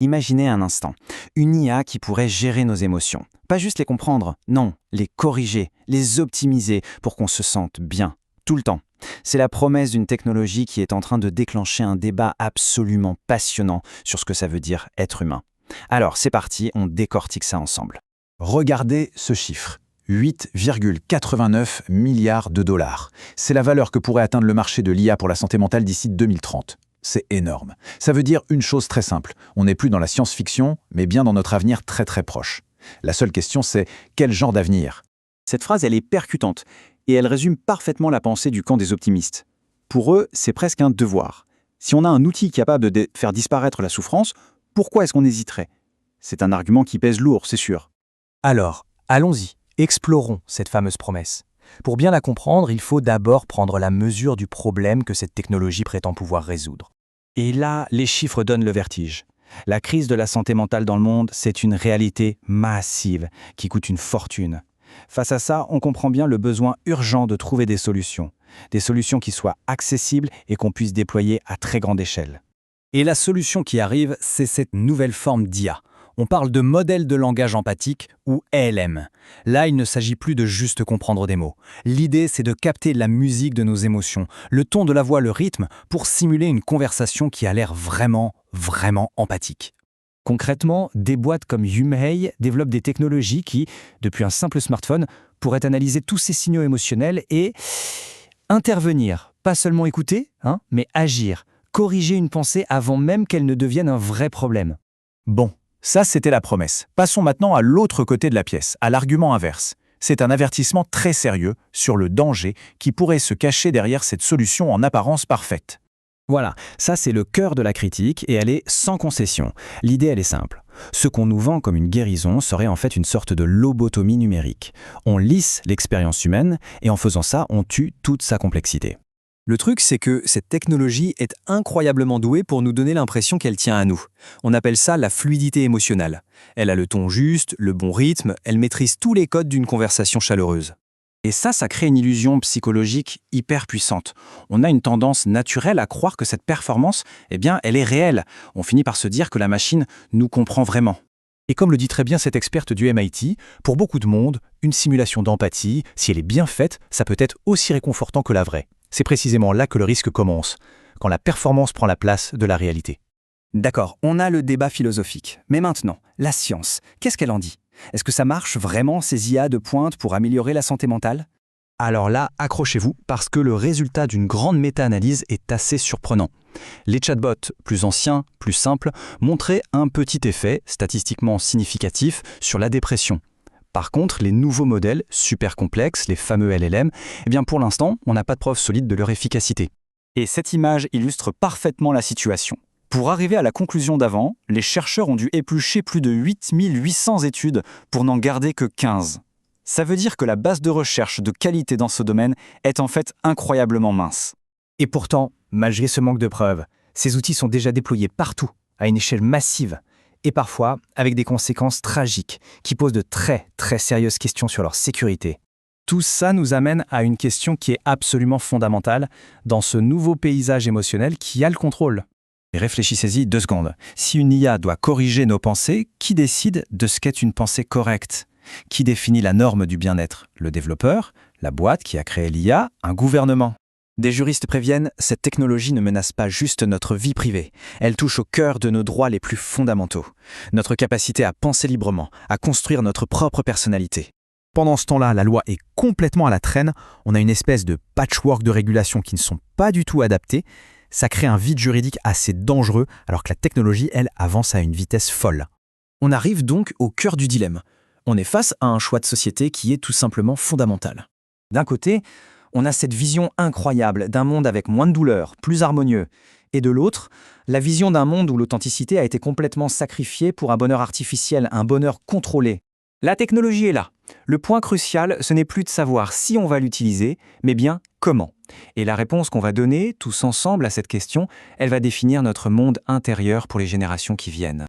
Imaginez un instant, une IA qui pourrait gérer nos émotions. Pas juste les comprendre, non, les corriger, les optimiser pour qu'on se sente bien, tout le temps. C'est la promesse d'une technologie qui est en train de déclencher un débat absolument passionnant sur ce que ça veut dire être humain. Alors c'est parti, on décortique ça ensemble. Regardez ce chiffre. 8,89 milliards de dollars. C'est la valeur que pourrait atteindre le marché de l'IA pour la santé mentale d'ici 2030. C'est énorme. Ça veut dire une chose très simple. On n'est plus dans la science-fiction, mais bien dans notre avenir très très proche. La seule question, c'est quel genre d'avenir? Cette phrase, elle est percutante et elle résume parfaitement la pensée du camp des optimistes. Pour eux, c'est presque un devoir. Si on a un outil capable de faire disparaître la souffrance, pourquoi est-ce qu'on hésiterait? C'est un argument qui pèse lourd, c'est sûr. Alors, allons-y, explorons cette fameuse promesse. Pour bien la comprendre, il faut d'abord prendre la mesure du problème que cette technologie prétend pouvoir résoudre. Et là, les chiffres donnent le vertige. La crise de la santé mentale dans le monde, c'est une réalité massive qui coûte une fortune. Face à ça, on comprend bien le besoin urgent de trouver des solutions qui soient accessibles et qu'on puisse déployer à très grande échelle. Et la solution qui arrive, c'est cette nouvelle forme d'IA. On parle de modèle de langage empathique ou LM. Là, il ne s'agit plus de juste comprendre des mots. L'idée, c'est de capter la musique de nos émotions, le ton de la voix, le rythme, pour simuler une conversation qui a l'air vraiment empathique. Concrètement, des boîtes comme Yumhei développent des technologies qui, depuis un simple smartphone, pourraient analyser tous ces signaux émotionnels et intervenir. Pas seulement écouter, mais agir, corriger une pensée avant même qu'elle ne devienne un vrai problème. Bon, ça c'était la promesse. Passons maintenant à l'autre côté de la pièce, à l'argument inverse. C'est un avertissement très sérieux sur le danger qui pourrait se cacher derrière cette solution en apparence parfaite. Voilà, ça c'est le cœur de la critique et elle est sans concession. L'idée elle est simple. Ce qu'on nous vend comme une guérison serait en fait une sorte de lobotomie numérique. On lisse l'expérience humaine et en faisant ça, on tue toute sa complexité. Le truc, c'est que cette technologie est incroyablement douée pour nous donner l'impression qu'elle tient à nous. On appelle ça la fluidité émotionnelle. Elle a le ton juste, le bon rythme, elle maîtrise tous les codes d'une conversation chaleureuse. Et ça crée une illusion psychologique hyper puissante. On a une tendance naturelle à croire que cette performance, elle est réelle. On finit par se dire que la machine nous comprend vraiment. Et comme le dit très bien cette experte du MIT, pour beaucoup de monde, une simulation d'empathie, si elle est bien faite, ça peut être aussi réconfortant que la vraie. C'est précisément là que le risque commence, quand la performance prend la place de la réalité. D'accord, on a le débat philosophique. Mais maintenant, la science, qu'est-ce qu'elle en dit? Est-ce que ça marche vraiment, ces IA de pointe, pour améliorer la santé mentale? Alors là, accrochez-vous, parce que le résultat d'une grande méta-analyse est assez surprenant. Les chatbots plus anciens, plus simples, montraient un petit effet, statistiquement significatif, sur la dépression. Par contre, les nouveaux modèles, super complexes, les fameux LLM, pour l'instant, on n'a pas de preuve solide de leur efficacité. Et cette image illustre parfaitement la situation. Pour arriver à la conclusion d'avant, les chercheurs ont dû éplucher plus de 8800 études pour n'en garder que 15. Ça veut dire que la base de recherche de qualité dans ce domaine est en fait incroyablement mince. Et pourtant, malgré ce manque de preuves, ces outils sont déjà déployés partout, à une échelle massive, et parfois avec des conséquences tragiques qui posent de très sérieuses questions sur leur sécurité. Tout ça nous amène à une question qui est absolument fondamentale dans ce nouveau paysage émotionnel qui a le contrôle. Et réfléchissez-y 2 secondes. Si une IA doit corriger nos pensées, qui décide de ce qu'est une pensée correcte? Qui définit la norme du bien-être? Le développeur, la boîte qui a créé l'IA, un gouvernement? Des juristes préviennent, cette technologie ne menace pas juste notre vie privée. Elle touche au cœur de nos droits les plus fondamentaux. Notre capacité à penser librement, à construire notre propre personnalité. Pendant ce temps-là, la loi est complètement à la traîne. On a une espèce de patchwork de régulations qui ne sont pas du tout adaptées. Ça crée un vide juridique assez dangereux, alors que la technologie, elle, avance à une vitesse folle. On arrive donc au cœur du dilemme. On est face à un choix de société qui est tout simplement fondamental. D'un côté, on a cette vision incroyable d'un monde avec moins de douleur, plus harmonieux. Et de l'autre, la vision d'un monde où l'authenticité a été complètement sacrifiée pour un bonheur artificiel, un bonheur contrôlé. La technologie est là. Le point crucial, ce n'est plus de savoir si on va l'utiliser, mais bien comment. Et la réponse qu'on va donner, tous ensemble, à cette question, elle va définir notre monde intérieur pour les générations qui viennent.